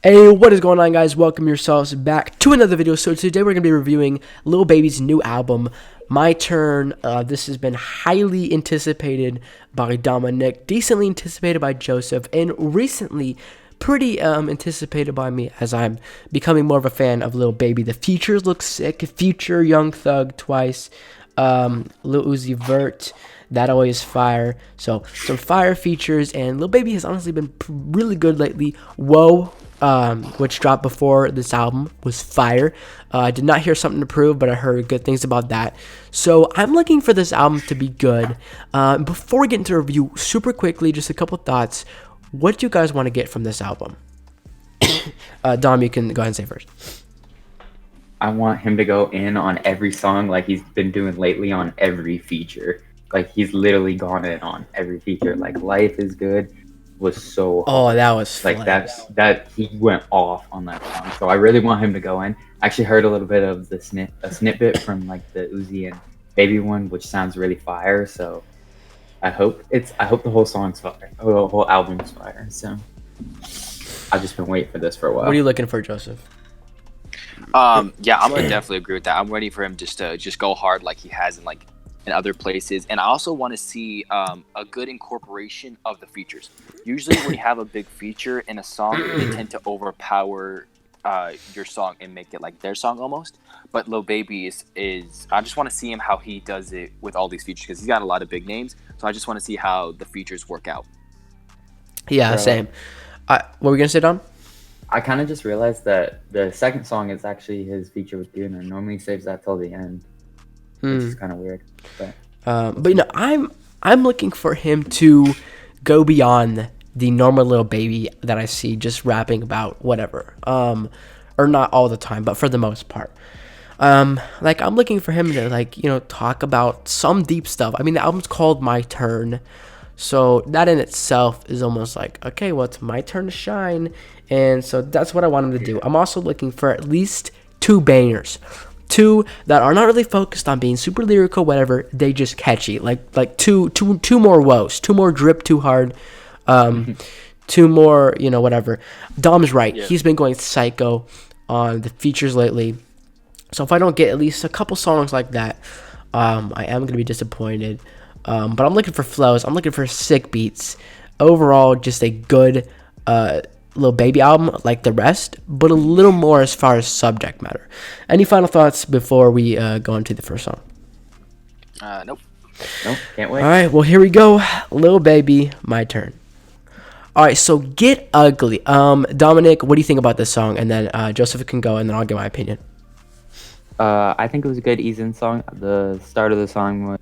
Hey, what is going on, guys? Welcome yourselves back to another video. So today we're going to be reviewing Lil Baby's new album, My Turn. This has been highly anticipated by Dominic, decently anticipated by Joseph, and recently pretty anticipated by me as I'm becoming more of a fan of Lil Baby. The features look sick. Future, Young Thug twice, Lil Uzi Vert. That always fire. So some fire features, and Lil Baby has honestly been really good lately. Whoa. Which dropped before this album, was fire. I did not hear Something to Prove, but I heard good things about that. So I'm looking for this album to be good. Before we get into the review, super quickly, just a couple thoughts. What do you guys want to get from this album? Dom, you can go ahead and say first. I want him to go in on every song like he's been doing lately on every feature. Like he's literally gone in on every feature. Like Life is Good was so Oh, that was like that he went off on that song. So I really want him to go in. I actually heard a little bit of a snippet from like the Uzi and Baby one, which sounds really fire. So I hope the whole song's fire. The whole album's fire. So I've just been waiting for this for a while. What are you looking for, Joseph? Yeah, I'm gonna definitely agree with that. I'm ready for him to go hard like he has in other places, and I also want to see a good incorporation of the features. Usually, when you have a big feature in a song, they tend to overpower your song and make it like their song almost. But Lil Baby is I just want to see him how he does it with all these features because he's got a lot of big names. So I just want to see how the features work out. Yeah, same. What were we gonna say, Dom? I kind of just realized that the second song is actually his feature with Gunna. Normally he saves that till the end, which is kind of weird. But you know, I'm looking for him to go beyond the normal Lil Baby that I see just rapping about whatever. Or not all the time, but for the most part. Like I'm looking for him to talk about some deep stuff. I mean, the album's called My Turn. So that in itself is almost like, okay, well, it's my turn to shine. And so that's what I want him to do. I'm also looking for at least 2 bangers. 2 that are not really focused on being super lyrical, whatever. They just catchy. Like two more woes. 2 more drip too hard. 2 more, whatever. Dom's right. Yeah. He's been going psycho on the features lately. So if I don't get at least a couple songs like that, I am going to be disappointed. But I'm looking for flows. I'm looking for sick beats. Overall, just a good Lil Baby album like the rest, but a little more as far as subject matter. Any final thoughts before we go into the first song? Nope. Nope, can't wait. All right, well, here we go. Lil Baby, My Turn. All right, so Get Ugly. Dominic, what do you think about this song? And then Joseph can go, and then I'll give my opinion. I think it was a good ease-in song. The start of the song was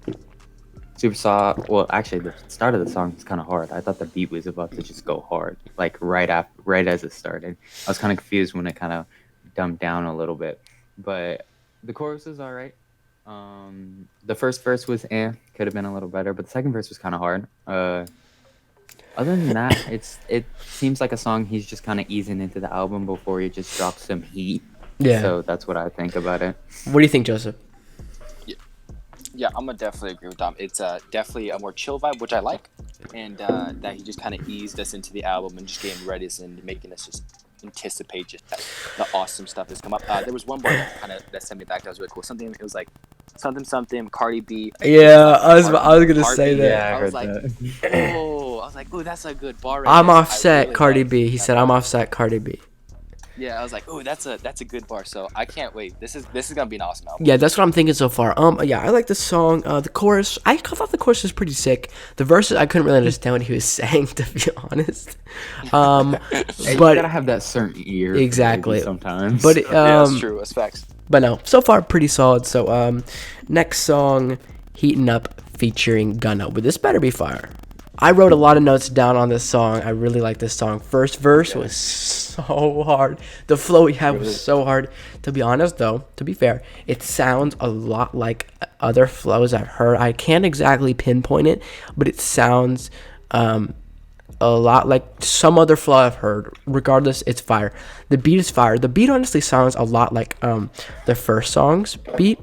super soft. Well, actually, the start of the song was kind of hard. I thought the beat was about to just go hard, like right as it started. I was kind of confused when it kind of dumbed down a little bit, but the chorus is all right. The first verse was could have been a little better, but the second verse was kind of hard. Other than that, it seems like a song he's just kind of easing into the album before he just drops some heat. Yeah. So that's what I think about it. What do you think, Joseph? Yeah, I'm gonna definitely agree with Dom. It's definitely a more chill vibe, which I like, and that he just kind of eased us into the album and just getting ready and making us just anticipate just that the awesome stuff that's come up. There was one bar that sent me back that was really cool. It was like something Cardi B. Yeah, I was gonna say that. Yeah, I was like, oh, that's a good bar. Right I'm there. offset really Cardi B. He said, "I'm offset Cardi B." Yeah, I was like, oh, that's a good bar. So I can't wait. This is gonna be an awesome album. Yeah, that's what I'm thinking so far. Yeah, I like the song. The chorus, I thought the chorus was pretty sick. The verses, I couldn't really understand what he was saying, to be honest. You But gotta have that certain ear. Exactly. Sometimes. But Yeah, that's true. That's facts. But no, so far pretty solid. So next song, Heating Up featuring Gunna. But this better be fire. I wrote a lot of notes down on this song. I really like this song. First verse was so hard. The flow he had was so hard. To be honest, though, to be fair, it sounds a lot like other flows I've heard. I can't exactly pinpoint it, but it sounds a lot like some other flow I've heard. Regardless, it's fire. The beat is fire. The beat honestly sounds a lot like the first song's beat,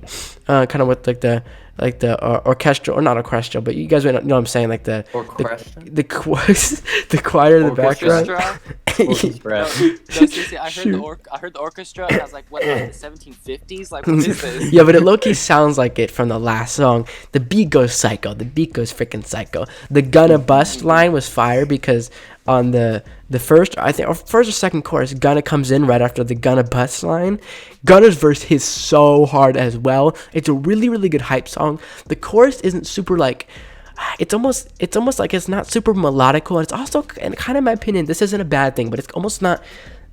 kind of with like the orchestral, or not orchestral, but you guys know what I'm saying, like the Orchestra? the choir in the background. Orchestra. Orchestra. No, seriously, I heard the orchestra, and I was like, what, like the 1750s? Like, what is this? Yeah, but it low-key sounds like it from the last song. The beat goes psycho. The beat goes freaking psycho. The Gunna bust line was fire because on the first, I think, or first or second chorus, Gunna comes in right after the Gunna bust line. Gunna's verse hits so hard as well. It's a really, really good hype song. The chorus isn't super like, it's almost like it's not super melodical, and it's also, and kind of in my opinion, this isn't a bad thing, but it's almost not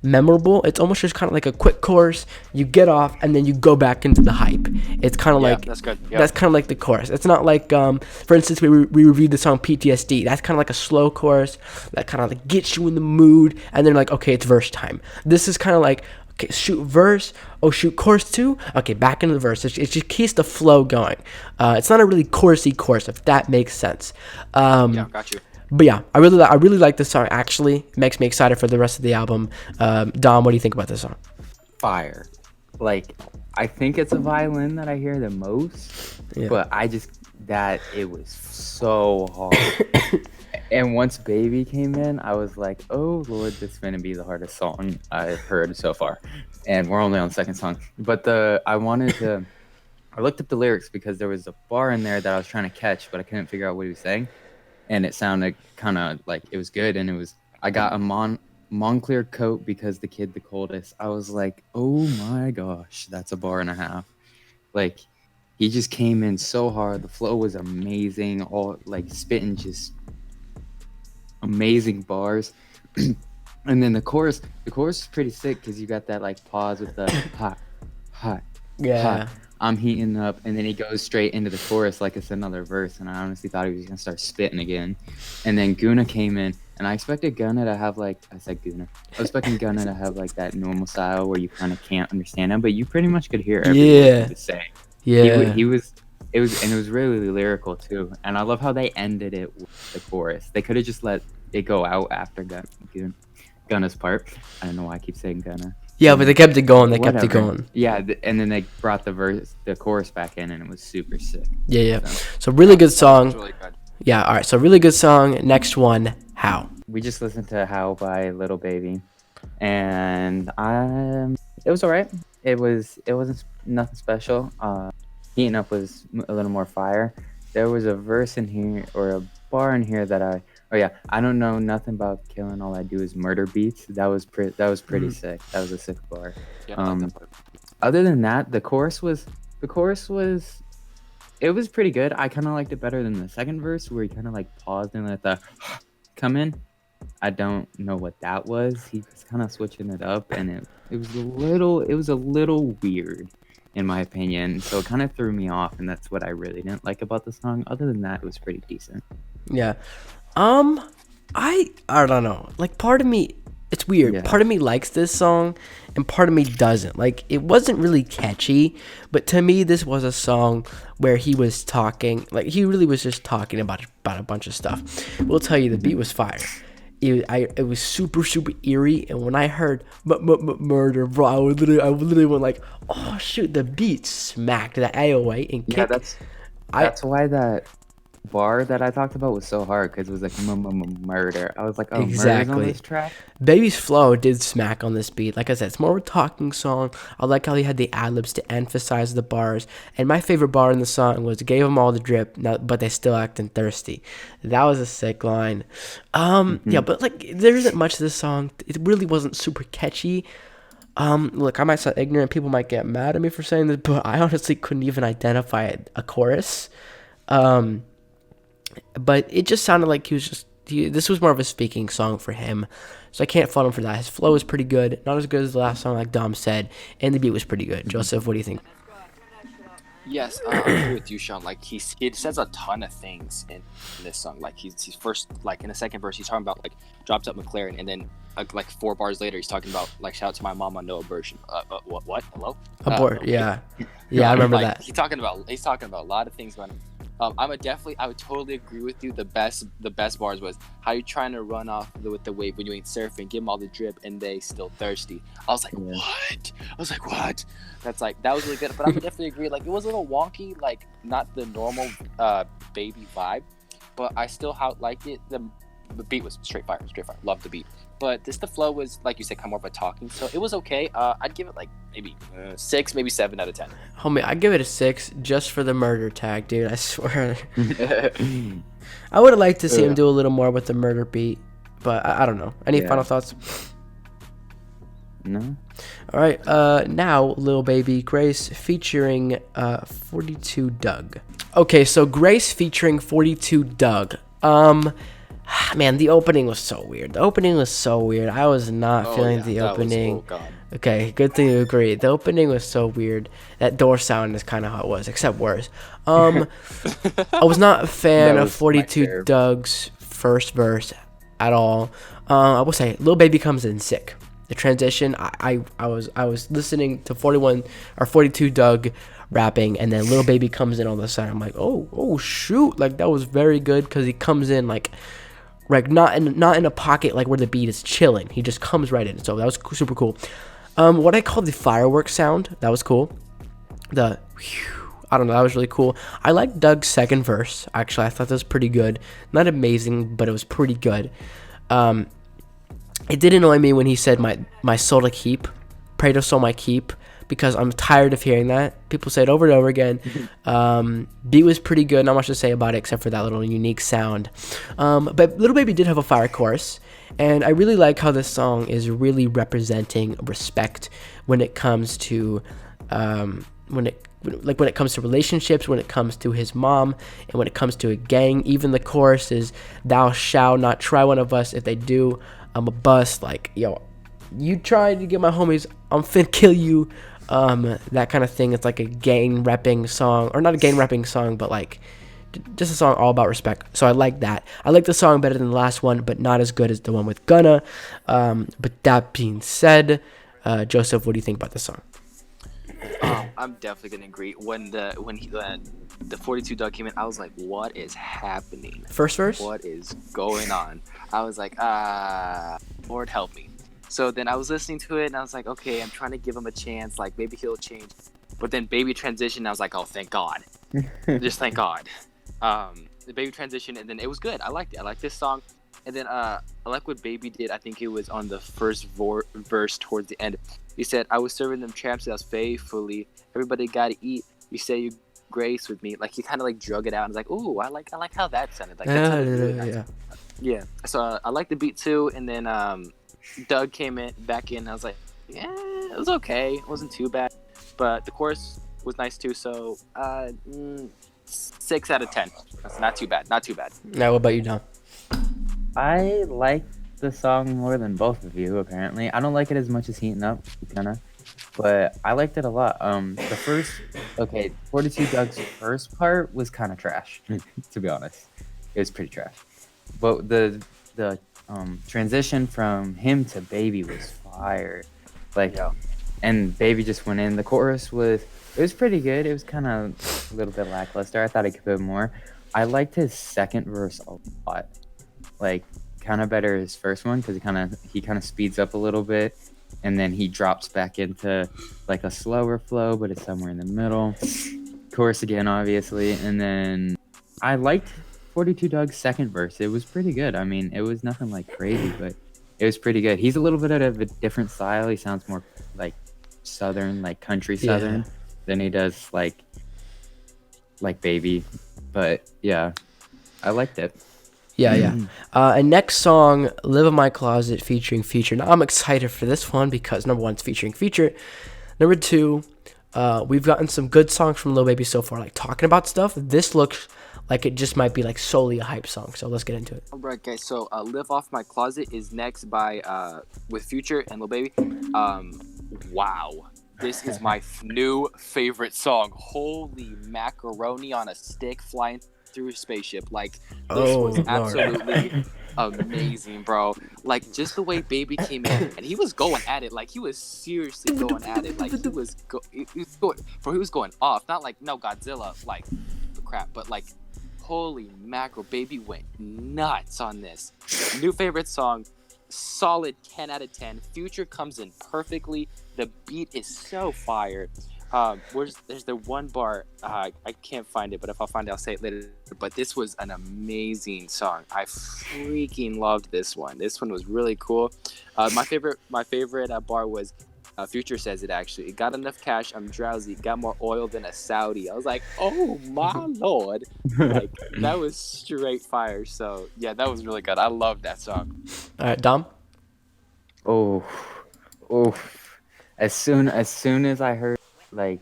memorable. It's almost just kind of like a quick chorus, you get off, and then you go back into the hype. It's kind of like, that's good. Yeah. that's kind of like the chorus. It's not like for instance, we reviewed the song PTSD. That's kind of like a slow chorus that kind of like gets you in the mood, and then like, okay, it's verse time. This is kind of like, okay, shoot verse, oh shoot chorus 2, okay, back into the verse. It just keeps the flow going. It's not a really chorusy chorus, if that makes sense. Yeah, got you. But yeah, I really like this song. Actually, it makes me excited for the rest of the album. Dom, what do you think about this song? Fire. Like, I think it's a violin that I hear the most, Yeah. but it was so hard. And once Baby came in, I was like, oh Lord, this is going to be the hardest song I've heard so far. And we're only on the second song. But I looked up the lyrics because there was a bar in there that I was trying to catch, but I couldn't figure out what he was saying. And it sounded kind of like it was good. And I got a Moncler coat because the kid the coldest. I was like, oh my gosh, that's a bar and a half. Like, he just came in so hard. The flow was amazing. All like spitting just amazing bars. And then the chorus is pretty sick because you got that like pause with the hot, Yeah. hot. I'm heating up, and then he goes straight into the chorus like it's another verse, and I honestly thought he was gonna start spitting again. And then Gunna came in, and I expected Gunna to have like, I said Gunna. I was expecting Gunna to have like that normal style where you kind of can't understand him, but you pretty much could hear every word he was saying. Yeah. It was really lyrical too, and I love how they ended it with the chorus. They could have just let it go out after Gunna's part. I don't know why I keep saying Gunna. Yeah, but they kept it going. Whatever. Kept it going. Yeah, and then they brought the chorus back in, and it was super sick. Yeah. So really good It's song. really good. Yeah. All right. So really good song. Next one, How. We just listened to How by Little Baby, and it was alright. It wasn't nothing special. Heating Up was a little more fire. There was a verse in here, or a bar in here that I don't know nothing about killing. All I do is murder beats. That was pretty sick. That was a sick bar. Yeah, I like that part. Other than that, the chorus was it was pretty good. I kind of liked it better than the second verse where he kind of like paused and let the come in. I don't know what that was. He was kind of switching it up, and it was a little weird in my opinion. So it kind of threw me off, and that's what I really didn't like about the song. Other than that, it was pretty decent. Yeah. I don't know. Like, part of me, it's weird. Yeah. Part of me likes this song, and part of me doesn't. Like, it wasn't really catchy, but to me, this was a song where he was talking. Like, he really was just talking about a bunch of stuff. We'll tell you, the beat was fire. It was super eerie, and when I heard murder, bro, I literally went like, oh shoot, the beat smacked that AOA and kick. Yeah, that's why that bar that I talked about was so hard, because it was like murder. I was like, oh, murder's on Exactly. this track. Baby's flow did smack on this beat. Like I said, it's more of a talking song. I like how he had the ad-libs to emphasize the bars. And my favorite bar in the song was, gave them all the drip, but they still acting thirsty. That was a sick line. Yeah, but like, there isn't much to this song. It really wasn't super catchy. Look, I might sound ignorant. People might get mad at me for saying this, but I honestly couldn't even identify a chorus. But it just sounded like this was more of a speaking song for him. So I can't fault him for that. His flow was pretty good. Not as good as the last song, like Dom said. And the beat was pretty good. Joseph, what do you think? Yes, I agree with you, Sean. Like, he says a ton of things in this song. Like, he's first, like, in the second verse, he's talking about, like, dropped up McLaren, and then, like 4 bars later, he's talking about, like, shout out to my mom on no abortion. What? Hello? Abort, yeah. Yeah, I remember like, that. He's talking about a lot of things going on. I would totally agree with you. The best bars was how you trying to run off with the wave when you ain't surfing, give them all the drip, and they still thirsty. I was like, Yeah. what? I was like, what? That was really good. But I would definitely agree. Like, it was a little wonky, like not the normal baby vibe, but I still liked it. The beat was straight fire. Loved the beat. But the flow was, like you said, kind of more of a talking. So it was okay. I'd give it like maybe 6, maybe 7 out of 10. Homie, I give it a 6 just for the murder tag, dude. I swear. I would have liked to see him do a little more with the murder beat, but I don't know. Any Yeah. final thoughts? No. All right. Now, Lil Baby Grace featuring 42 Doug. Okay, so Grace featuring 42 Doug. Man, the opening was so weird. I was not feeling the opening. Okay, good thing you agree. The opening was so weird. That door sound is kind of how it was, except worse. I was not a fan That of was 42 terrible. Doug's first verse at all. I will say, Lil Baby comes in sick. The transition, I was listening to 42 Doug rapping, and then Lil Baby comes in on the side. I'm like, oh shoot, like that was very good because he comes in like not in a pocket like where the beat is chilling. He just comes right in. So that was super cool. What I call the fireworks sound, that was cool. I don't know, that was really cool. I like Doug's second verse. Actually, I thought that was pretty good. Not amazing, but it was pretty good. It did annoy me when he said my soul to keep, pray to soul my keep, because I'm tired of hearing that. People say it over and over again. Beat was pretty good, not much to say about it except for that little unique sound. But Lil Baby did have a fire chorus, and I really like how this song is really representing respect when it comes to when it comes to relationships, when it comes to his mom, and when it comes to a gang. Even the chorus is, "Thou shalt not try one of us. If they do, I'm a bust." Like, yo, you try to get my homies, I'm finna kill you. That kind of thing. It's like a gang repping song, or not a gang repping song, but like just a song all about respect. So I like that. I like the song better than the last one, but not as good as the one with Gunna. But that being said, Joseph, what do you think about the song? I'm definitely gonna agree. When the 42 Doug came in, I was like, what is happening? First verse? What is going on? I was like, Lord help me. So then I was listening to it and I was like, okay, I'm trying to give him a chance, like maybe he'll change. But then Baby transition, I was like, oh, thank God. Just thank God. The Baby transition, and then it was good. I liked it. I liked this song. And then I like what Baby did. I think it was on the first verse towards the end. He said, I was serving them tramps that was faithfully. Everybody gotta eat. You say you grace with me. Like he kind of like drug it out and was like, ooh, I like how that sounded. Like that sounded really nice. Yeah. So I like the beat too. And then Doug came back in. I was like, yeah, it was okay. It wasn't too bad. But the chorus was nice too. So 6 out of 10. That's not too bad. Now, what about you, Dom? I like the song more than both of you, apparently. I don't like it as much as Heating Up, kinda. But I liked it a lot. The first, 42 Doug's first part was kind of trash, to be honest. It was pretty trash. But the transition from him to Baby was fire. Like, and Baby just went in. The chorus it was pretty good. It was kind of a little bit lackluster. I thought he could put more. I liked his second verse a lot. Like, kind of better his first one because he kind of speeds up a little bit, and then he drops back into like a slower flow, but it's somewhere in the middle. Chorus again, obviously, and then I liked 42 Doug's second verse. It was pretty good. I mean, it was nothing like crazy, but it was pretty good. He's a little bit of a different style. He sounds more like southern, like country southern, than he does like Baby. But yeah, I liked it. Yeah. And next song, Live in My Closet featuring Future. Now, I'm excited for this one because, number one, it's featuring Future. Number two, we've gotten some good songs from Lil Baby so far, like talking about stuff. This looks like it just might be like solely a hype song. So let's get into it. All right, guys. So Live Off My Closet is next by with Future and Lil Baby. Wow. This is my new favorite song. Holy macaroni on a stick flying through a spaceship. Like, this was absolutely amazing, bro. Like, just the way Baby came in, and he was going at it. Like, he was seriously going at it. Like, he was going off. Not like, no, Godzilla, like, crap. But, like, holy mackerel, baby went nuts on this. New favorite song, solid 10 out of 10. Future comes in perfectly. The beat is so fire. There's the one bar, I can't find it, but if I'll find it, I'll say it later. But this was an amazing song. I freaking loved this one. This one was really cool. My favorite bar was, Future says it actually. Got enough cash, I'm drowsy. Got more oil than a Saudi. I was like, oh my lord. Like, that was straight fire. So yeah, that was really good. I love that song. All right, Dom. Oh, as soon as I heard like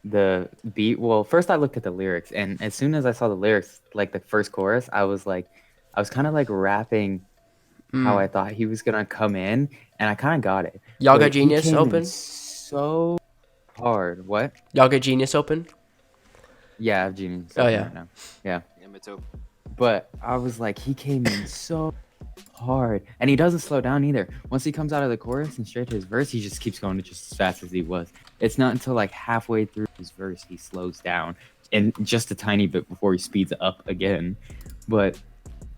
the beat, well, first I looked at the lyrics, and as soon as I saw the lyrics, like the first chorus, I was kind of like rapping how I thought he was gonna come in, and I kind of got it. Y'all But got he Genius came in open? so hard. What? Y'all got Genius open? Yeah, I have Genius. Oh, open yeah. right now. Yeah. Yeah, me too. But I was like, he came in so hard, and he doesn't slow down either. Once he comes out of the chorus and straight to his verse, he just keeps going just as fast as he was. It's not until like halfway through his verse he slows down, and just a tiny bit before he speeds up again. But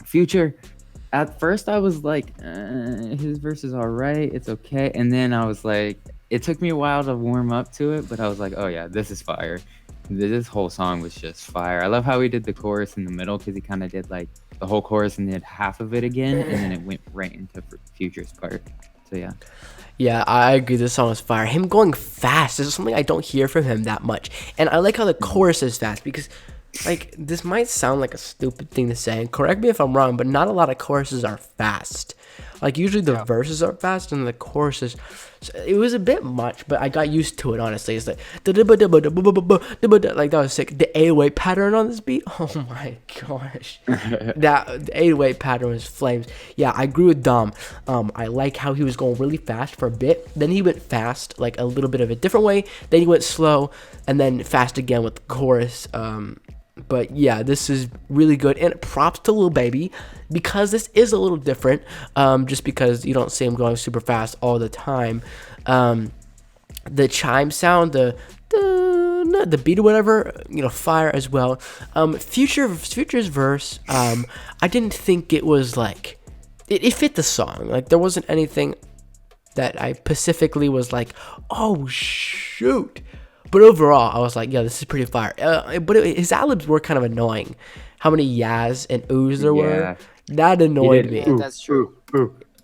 Future, at first I was like, his verse is all right, it's okay, and then I was like, it took me a while to warm up to it, but I was like, oh yeah, this is fire. This whole song was just fire. I love how he did the chorus in the middle, because he kind of did like the whole chorus and did half of it again, and then it went right into Future's part. So yeah. Yeah, I agree. This song is fire. Him going fast is something I don't hear from him that much, and I like how the chorus is fast because, like, this might sound like a stupid thing to say, and correct me if I'm wrong, but not a lot of choruses are fast. Like, usually the verses are fast and the choruses. So it was a bit much, but I got used to it, honestly. It's like, like, that was sick. The 808 pattern on this beat, oh my gosh. The 808 pattern was flames. Yeah, I agree with Dom. I like how he was going really fast for a bit. Then he went fast, like a little bit of a different way. Then he went slow, and then fast again with the chorus. But yeah, this is really good, and props to Lil Baby because this is a little different. Just because you don't see him going super fast all the time. The chime sound, the beat or whatever, fire as well. Future's verse, I didn't think it was like it fit the song. Like, there wasn't anything that I specifically was like, oh shoot. But overall, I was like, yeah, this is pretty fire. But his ad-libs were kind of annoying. How many yas and oohs there were. That annoyed me. Yeah, that's true.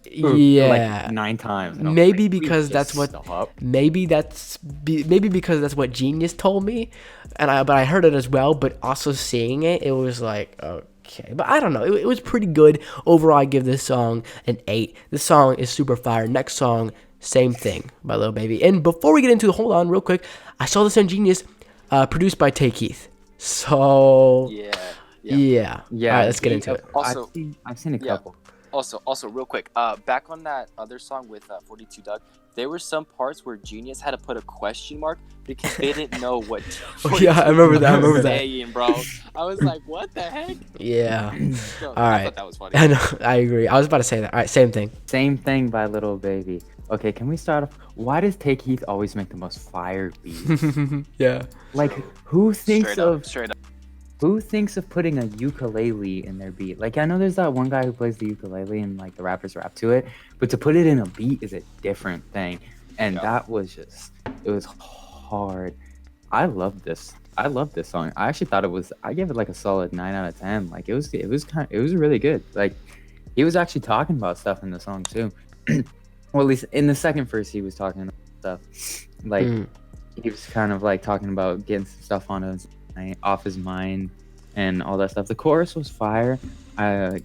Yeah. Like 9 times. And I was Maybe like, because "Please that's just what stop." maybe because that's what Genius told me, but I heard it as well. But also seeing it was like, okay. But I don't know. It was pretty good overall. I give this song an 8. This song is super fire. Next song, same thing by Lil Baby. And before we get into, hold on real quick, I saw this on Genius, produced by Tay Keith. So yeah. All right, let's get into it. Also- I've seen a yeah. couple. Also, real quick, back on that other song with 42 Doug, there were some parts where Genius had to put a question mark because they didn't know what. Oh, yeah, I remember that. was saying, bro. I was like, what the heck? Yeah. So, All I right. thought that was funny. I know. I agree. I was about to say that. All right, same thing. Same thing by Little Baby. Okay, can we start off? Why does Tay Keith always make the most fire beats? Yeah. Like, who thinks Straight up. who thinks of putting a ukulele in their beat? Like, I know there's that one guy who plays the ukulele and like the rappers rap to it, but to put it in a beat is a different thing. And that was it was hard. I love this song. I actually thought I gave it like a solid 9 out of 10. Like, it was really good. Like, he was actually talking about stuff in the song too. Well, at least in the second verse, he was talking about stuff. Like, he was kind of like talking about getting some stuff off his mind and all that stuff. The chorus was fire. I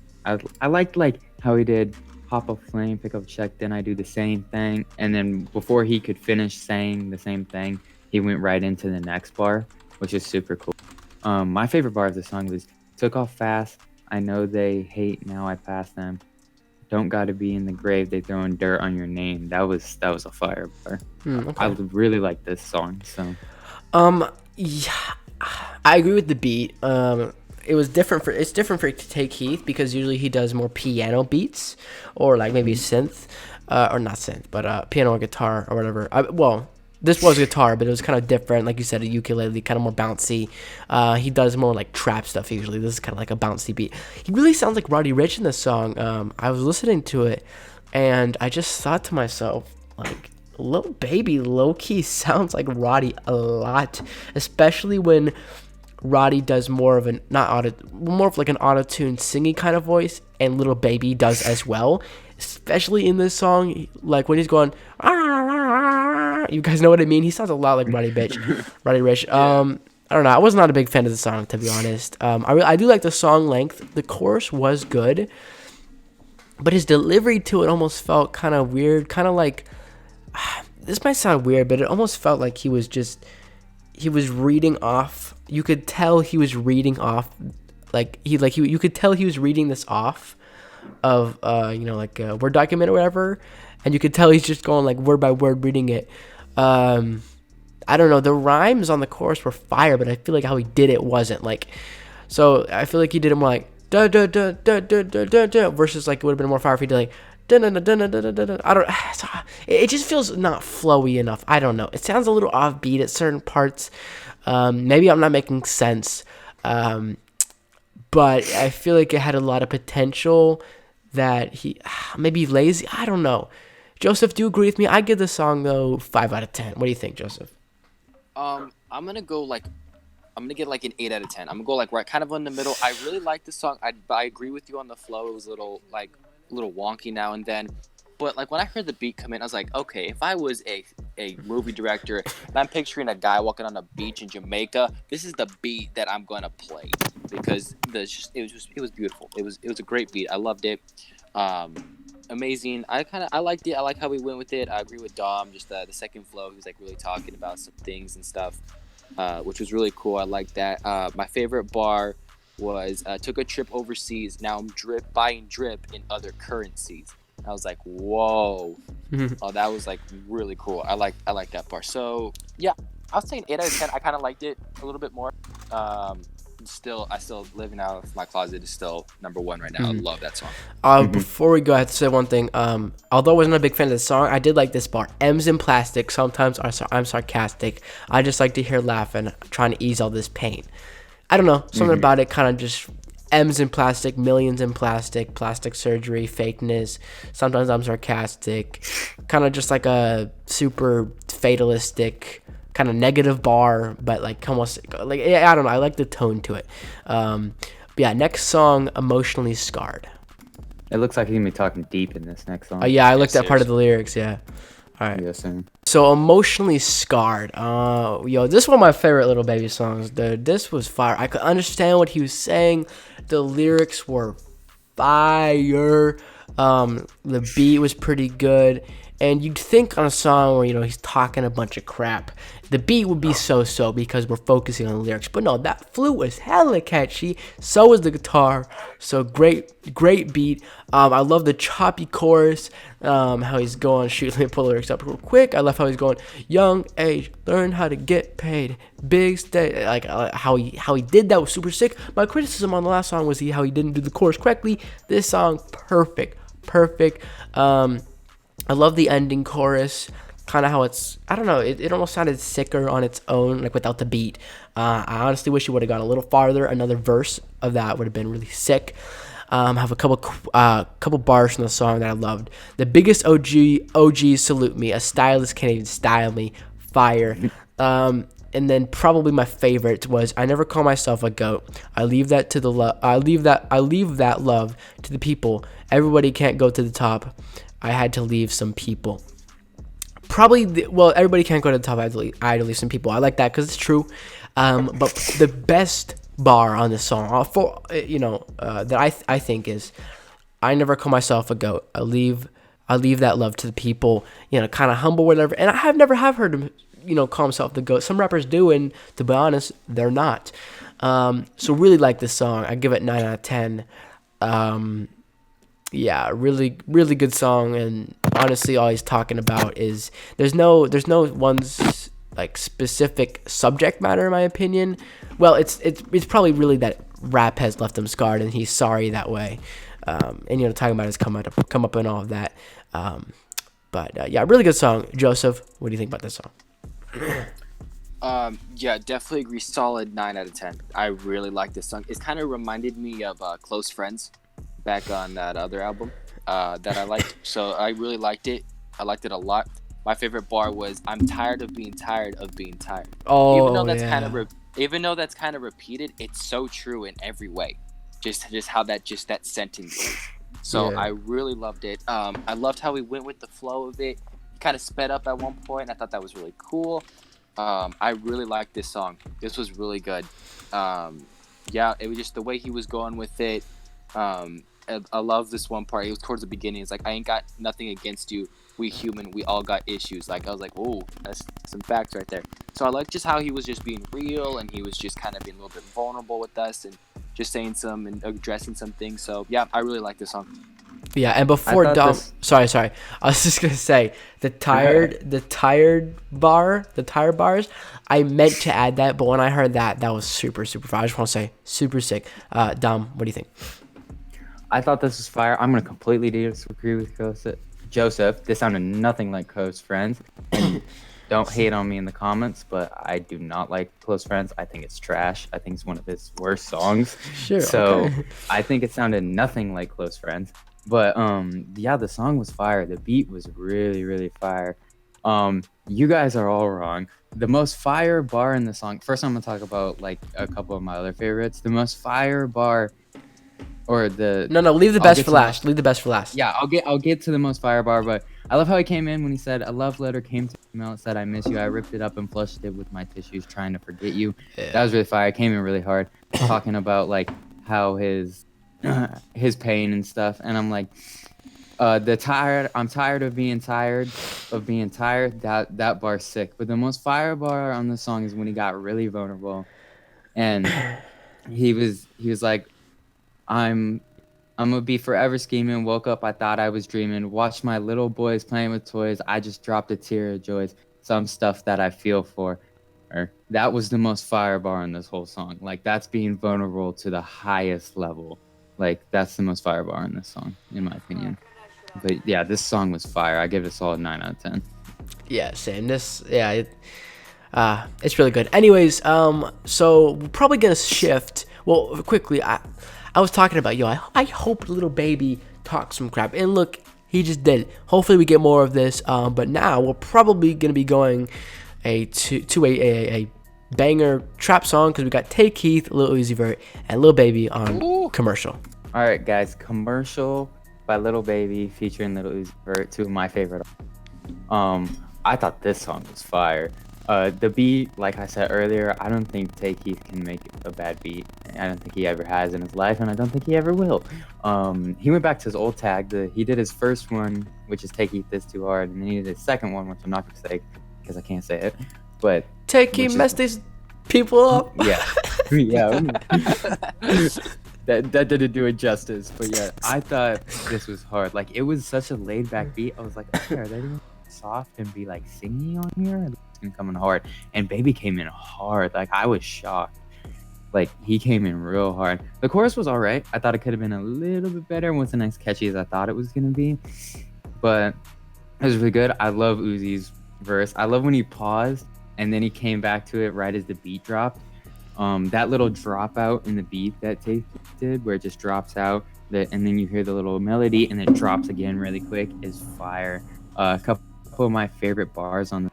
liked like how he did pop a flame, pick up a check, then I do the same thing. And then before he could finish saying the same thing, he went right into the next bar, which is super cool. My favorite bar of the song was took off fast. I know they hate, now I pass them. Don't gotta be in the grave, they throwing dirt on your name. That was a fire bar. Okay. I really like this song. So yeah, I agree with the beat. It's different for Tay Keith because usually he does more piano beats or like maybe synth, or not synth, but piano or guitar or whatever. this was guitar, but it was kind of different. Like you said, a ukulele, kind of more bouncy. He does more like trap stuff usually. This is kind of like a bouncy beat. He really sounds like Roddy Ricch in this song. I was listening to it, and I just thought to myself, like, Lil Baby low-key sounds like Roddy a lot, especially when Roddy does more of an more of like an auto-tune singing kind of voice, and Lil Baby does as well, especially in this song. Like when he's going, you guys know what I mean. He sounds a lot like Roddy Ricch. I don't know. I was not a big fan of the song, to be honest. I do like the song length. The chorus was good, but his delivery to it almost felt kind of weird. Kind of like, this might sound weird, but it almost felt like he was reading off. You could tell he was reading off, you could tell he was reading this off of like a Word document or whatever, and you could tell he's just going like word by word reading it. I don't know, the rhymes on the chorus were fire, but I feel like how he did it wasn't like. So I feel like he did it more like da da da da da da da da, versus like it would have been more fire if he did like da da da da da da da. I don't. It just feels not flowy enough. I don't know. It sounds a little offbeat at certain parts. Maybe I'm not making sense. But I feel like it had a lot of potential that he maybe lazy. I don't know. Joseph, do you agree with me? I give the song though 5 out of 10. What do you think, Joseph? I'm gonna get like an 8 out of 10. I'm gonna go like right kind of in the middle. I really like the song. I agree with you on the flow. It was a little wonky now and then. But like when I heard the beat come in, I was like, okay, if I was a movie director and I'm picturing a guy walking on a beach in Jamaica, this is the beat that I'm gonna play, because it was beautiful. It was a great beat. I loved it. Amazing. I liked it. I like how we went with it. I agree with Dom. Just the second flow, he was like really talking about some things and stuff, which was really cool. I like that. My favorite bar was took a trip overseas. Now I'm buying drip in other currencies. I was like, whoa. Oh, that was like really cool. I like that part. So yeah, I was saying 8 out of 10. I kind of liked it a little bit more. I still Living Out of My Closet is still number one right now. I love that song. Before we go, I have to say one thing. Although I wasn't a big fan of the song, I did like this bar. M's in plastic. Sometimes I'm sarcastic. I just like to hear laughing, trying to ease all this pain. I don't know. Something about it kind of just M's in plastic, millions in plastic, plastic surgery, fakeness. Sometimes I'm sarcastic. Kind of just like a super fatalistic, kind of negative bar, but like almost like, I don't know. I like the tone to it. But yeah, next song, Emotionally Scarred. It looks like he's gonna be talking deep in this next song. Yeah, I looked at part of the lyrics. Yeah. All right. Yeah, same. So Emotionally Scarred. This is one of my favorite Lil Baby songs. Dude, this was fire. I could understand what he was saying. The lyrics were fire. The beat was pretty good. And you'd think on a song where, he's talking a bunch of crap, the beat would be so-so because we're focusing on the lyrics. But no, that flute was hella catchy. So was the guitar. So great beat. I love the choppy chorus, how he's going, shoot, let me pull the lyrics up real quick. I love how he's going, young age, learn how to get paid, big stay. Like how he did that was super sick. My criticism on the last song was how he didn't do the chorus correctly. This song, perfect. I love the ending chorus, kind of how it's, I don't know, it almost sounded sicker on its own, like without the beat. I honestly wish it would have gone a little farther. Another verse of that would have been really sick. I have a couple bars from the song that I loved. The biggest OGs salute me. A stylist can't even style me. Fire. And then probably my favorite was, I never call myself a goat. I leave that love to the people. Everybody can't go to the top. I had to leave some people. Everybody can't go to the top. I had to leave some people. I like that because it's true. But the best bar on this song, that I think is, I never call myself a goat. I leave that love to the people. Kind of humble, whatever. And I have never heard him, call himself the goat. Some rappers do, and to be honest, they're not. So really like this song. I give it 9 out of 10. Yeah, really, really good song, and honestly, all he's talking about is there's no one's like specific subject matter, in my opinion. Well, it's probably really that rap has left him scarred, and he's sorry that way. And talking about his come up and all of that. But yeah, really good song. Joseph, what do you think about this song? Yeah, definitely agree. Solid 9 out of 10. I really like this song. It kind of reminded me of Close Friends back on that other album that I liked. So I really liked it. I liked it a lot. My favorite bar was "I'm tired of being tired of being tired." Even though Oh that's kind of yeah, even though that's kind of repeated, it's so true in every way. Just how that sentence is. So yeah. I really loved it. I loved how he went with the flow of it. He kind of sped up at one point. I thought that was really cool. I really liked this song. This was really good. Yeah, it was just the way he was going with it. I love this one part. It was towards the beginning. It's like, I ain't got nothing against you. We human. We all got issues. Like, I was like, oh, that's some facts right there. So I like just how he was just being real, and he was just kind of being a little bit vulnerable with us, and just saying some and addressing some things. So yeah, I really like this song. Yeah, and I before thought Dom, this. sorry, I was just gonna say the tire bars. I meant to add that, but when I heard that, that was super fire. I just want to say super sick. Dom, what do you think? I thought this was fire. I'm gonna completely disagree with Joseph. This sounded nothing like Close Friends. And don't hate on me in the comments, but I do not like Close Friends. I think it's trash. I think it's one of his worst songs. Sure. So Okay. I think it sounded nothing like Close Friends. But yeah, the song was fire. The beat was really fire. You guys are all wrong. The most fire bar in the song. First, I'm gonna talk about like a couple of my other favorites. The most fire bar, or the No, leave the I'll best get for to last. Leave the best for last. yeah, I'll get to the most fire bar, but I love how he came in when he said a love letter came to me, email, it said I miss you. I ripped it up and flushed it with my tissues, trying to forget you. Yeah. That was really fire. It came in really hard, talking about like how his his pain and stuff. And I'm like, I'm tired of being tired of being tired. That bar's sick. But the most fire bar on the song is when he got really vulnerable, and he was like, I'm I'm gonna be forever scheming. Woke up, I thought I was dreaming. Watched my little boys playing with toys. I just dropped a tear of joys. Some stuff that I feel for. Or that was the most fire bar in this whole song. Like that's being vulnerable to the highest level. Like that's the most fire bar in this song, in my opinion. But yeah, this song was fire. I give it a solid 9 out of 10. Yeah, same. It's really good. Anyways, so we're probably gonna shift. Well, quickly, I was talking about I hope Little Baby talks some crap, and look, he just did it. Hopefully, we get more of this. But now we're probably gonna be going to a banger trap song because we got Tay Keith, Lil Uzi Vert, and Lil Baby on Commercial. All right, guys. Commercial by Little Baby featuring Little Uzi Vert, two of my favorite. I thought this song was fire. The beat, like I said earlier, I don't think Tay Keith can make a bad beat. I don't think he ever has in his life, and I don't think he ever will. He went back to his old tag. He did his first one, which is Tay Keith This Too Hard, and then he did his second one, which I'm not gonna say because I can't say it. But Tay Keith messed these people up. yeah, yeah. That didn't do it justice, but yeah, I thought this was hard. Like it was such a laid back beat. I was like, okay, are they gonna be soft and be like singing on here? It's gonna come in hard. And Baby came in hard. Like I was shocked. Like he came in real hard. The chorus was alright. I thought it could have been a little bit better. It wasn't as catchy as I thought it was gonna be, but it was really good. I love Uzi's verse. I love when he paused and then he came back to it right as the beat dropped. That little dropout in the beat that Tay did, where it just drops out, and then you hear the little melody, and it drops again really quick, is fire. A couple of my favorite bars on the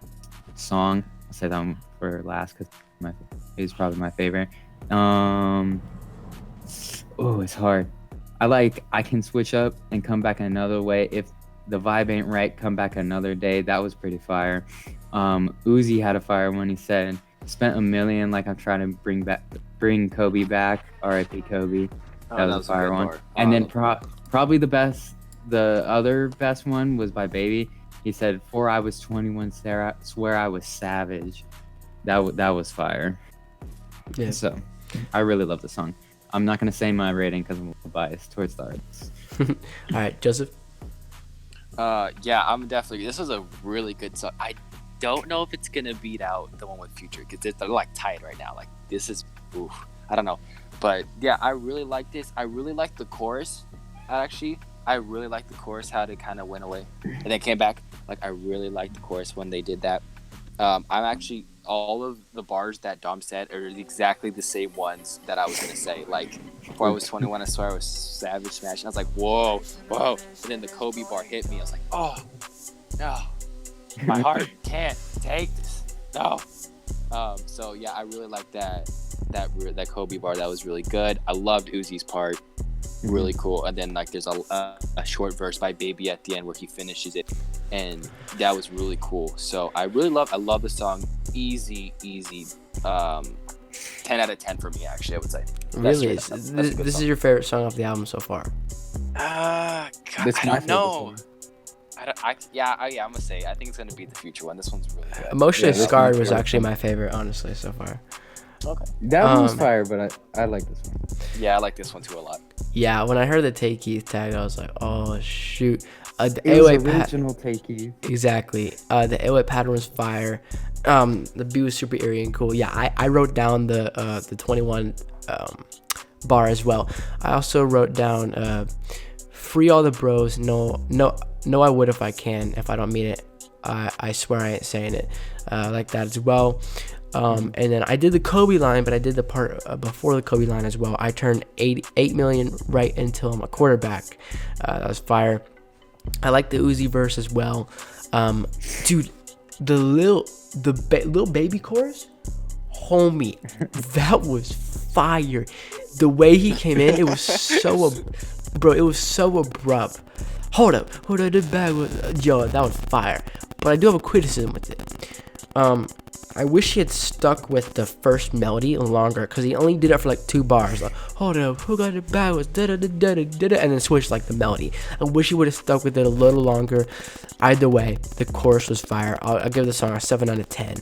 song. I'll say that one for last because it's probably my favorite. Oh, it's hard. I can switch up and come back another way. If the vibe ain't right, come back another day. That was pretty fire. Uzi had a fire when he said, spent $1 million like I'm trying to bring Kobe back. R.I.P. Kobe. That was a fire one. And then probably the other best one was by Baby. He said, "Before I was 21, swear I was savage." That was fire. Yeah. So I really love the song. I'm not gonna say my rating because I'm a little biased towards the artists. All right, Joseph. Yeah, I'm definitely. This is a really good song. I don't know if it's gonna beat out the one with Future because they're like tied right now. Like this is, I don't know, but yeah, I really like this. I really like the chorus. Actually, I really like the chorus how it kind of went away and then came back. Like I really liked the chorus when they did that. I'm actually all of the bars that Dom said are exactly the same ones that I was gonna say. Like, before I was 21, I swear I was Savage Smash, and I was like, whoa, whoa. And then the Kobe bar hit me. I was like, oh no, my heart can't take this. No. So yeah, I really like that Kobe bar. That was really good. I loved Uzi's part. Really cool. And then like there's a short verse by Baby at the end where he finishes it, and that was really cool. So I love the song. Easy 10 out of 10 for me, actually, I would say. Really? That's a This good is song. your favorite song off the album so far? God, This I is my don't know. favorite I'm gonna say I think it's gonna be the future one. This one's really good. Emotionally this Scarred one's was really actually fun. my favorite, honestly, so far. Okay. That one was Um, fire, but I like this one. Yeah, I like this one too a lot. Yeah, when I heard the Take Keith tag, I was like, oh shoot. The It was 808 original takey. exactly. The 808 pattern was fire. The beat was super eerie and cool. Yeah, I wrote down the 21 bar as well. I also wrote down free all the bros. No, I would if I can. If I don't mean it, I swear I ain't saying it. I like that as well. And then I did the Kobe line, but I did the part before the Kobe line as well. I turned 8 million right until I'm a quarterback. That was fire. I like the Uzi verse as well. Dude, the little baby chorus, homie, that was fire. The way he came in, it was so it was so abrupt. Hold up, the bag was yo, that was fire. But I do have a criticism with it. I wish he had stuck with the first melody longer, because he only did it for like 2 bars. Like, hold up, who got the bag was da da da da da da, and then switched like the melody. I wish he would have stuck with it a little longer. Either way, the chorus was fire. I'll give the song a 7 out of 10.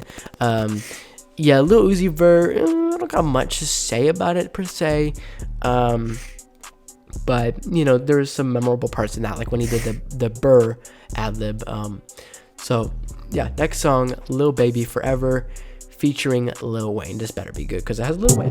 Yeah, Lil Uzi Vert, I don't got much to say about it per se. But you know, there's some memorable parts in that, like when he did the Burr ad lib. So yeah, next song, Lil Baby Forever, featuring Lil Wayne. This better be good because it has Lil Wayne.